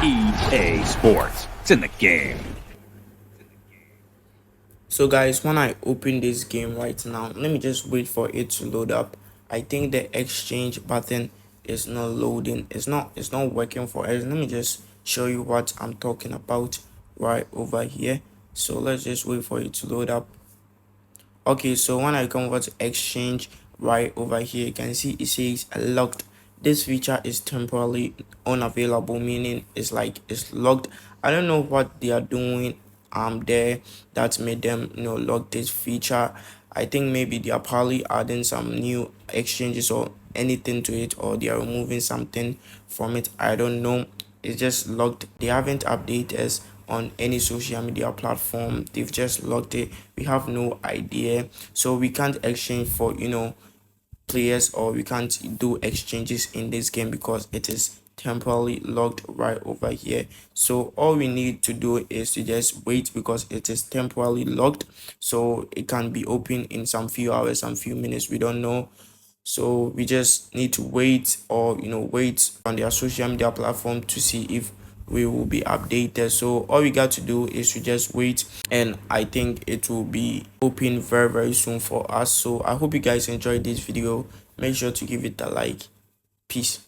EA Sports. It's in the game. So guys, when I open this game right now, let me just wait for it to load up. I think the exchange button is not loading. It's not working for us. Let me just show you what I'm talking about right over here. So let's just wait for it to load up. Okay, so when I come over to exchange right over here, you can see it says locked. This feature is temporarily unavailable, meaning it's locked. I don't know what they are doing there that made them lock this feature. I think maybe they are probably adding some new exchanges or anything to it, or they are removing something from it. I don't know. It's just locked. They haven't updated us on any social media platform. They've just locked it. We have no idea, so we can't exchange for players, or we can't do exchanges in this game because it is temporarily locked right over here. So all we need to do is to just wait because it is temporarily locked, so it can be open in some few hours, some few minutes, we don't know. So we just need to wait, or wait on their social media platform to see if we will be updated. So all we got to do is to just wait, and I think it will be open very soon for us. So I hope you guys enjoyed this video. Make sure to give it a like. Peace.